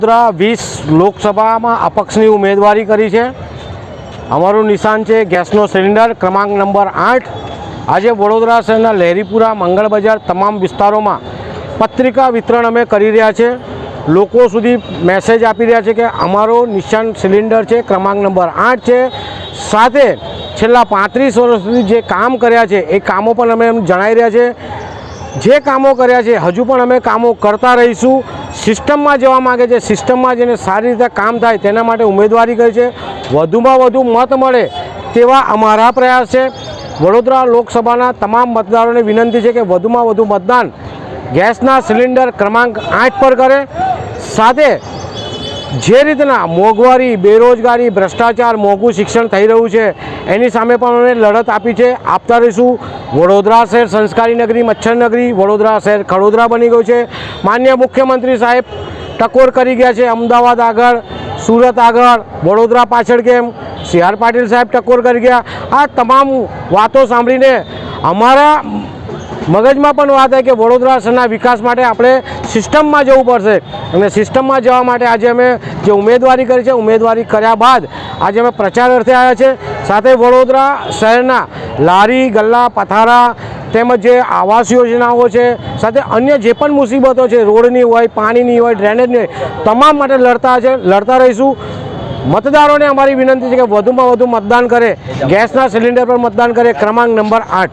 20 લોકસભામાં અપક્ષની ઉમેદવારી કરી છે। અમારું નિશાન છે ગેસનો સિલિન્ડર ક્રમાંક નંબર 8। આજે વડોદરા શહેરના લહેરીપુરા મંગળ બજાર તમામ વિસ્તારોમાં પત્રિકા વિતરણ અમે કરી રહ્યા છે। લોકો સુધી મેસેજ આપી રહ્યા છે કે અમારો નિશાન સિલિન્ડર છે ક્રમાંક નંબર 8 છે। સાથે છેલ્લા 35 વર્ષ સુધી જે કામ કર્યા છે એ કામો પણ અમે જણાવી રહ્યા છે। જે કામો કર્યા છે હજુ પણ અમે કામો કરતા રહીશું। સિસ્ટમમાં જવા માગે છે, સિસ્ટમમાં જેને સારી રીતે કામ થાય તેના માટે ઉમેદવારી કરી છે। વધુમાં વધુ મત મળે તેવા અમારા પ્રયાસ છે। વડોદરા લોકસભાના તમામ મતદારોને વિનંતી છે કે વધુમાં વધુ મતદાન ગેસના સિલિન્ડર ક્રમાંક 8 પર કરે। સાથે જે રીતના મોંઘવારી, બેરોજગારી, ભ્રષ્ટાચાર, મોંઘું શિક્ષણ થઈ રહ્યું છે એની સામે પણ અમે લડત આપી છે, આપતા રહીશું। વડોદરા શહેર સંસ્કારી નગરી, મચ્છર નગરી, વડોદરા શહેર ખડોદરા બની ગયું છે। માનનીય મુખ્યમંત્રી સાહેબ ટકોર કરી ગયા છે અમદાવાદ આગળ, સુરત આગળ, વડોદરા પાછળ કેમ, CR પાટીલ સાહેબ ટકોર કરી ગયા। આ તમામ વાતો સાંભળીને અમારા મગજમાં પણ વાત આવી કે વડોદરા શહેરના વિકાસ માટે આપણે સિસ્ટમમાં જવું પડશે અને સિસ્ટમમાં જવા માટે આજે અમે જે ઉમેદવારી કરી છે, ઉમેદવારી કર્યા બાદ આજે અમે પ્રચાર અર્થે આવ્યા છે। સાથે વડોદરા શહેરના લારી ગલ્લા પથારા તેમજ જે આવાસ યોજનાઓ છે, સાથે અન્ય જે પણ મુસીબતો છે, રોડની હોય, પાણીની હોય, ડ્રેનેજની હોય, તમામ માટે લડતા રહીશું। મતદારોને અમારી વિનંતી છે કે વધુમાં વધુ મતદાન કરે, ગેસના સિલિન્ડર પર મતદાન કરે ક્રમાંક નંબર 8।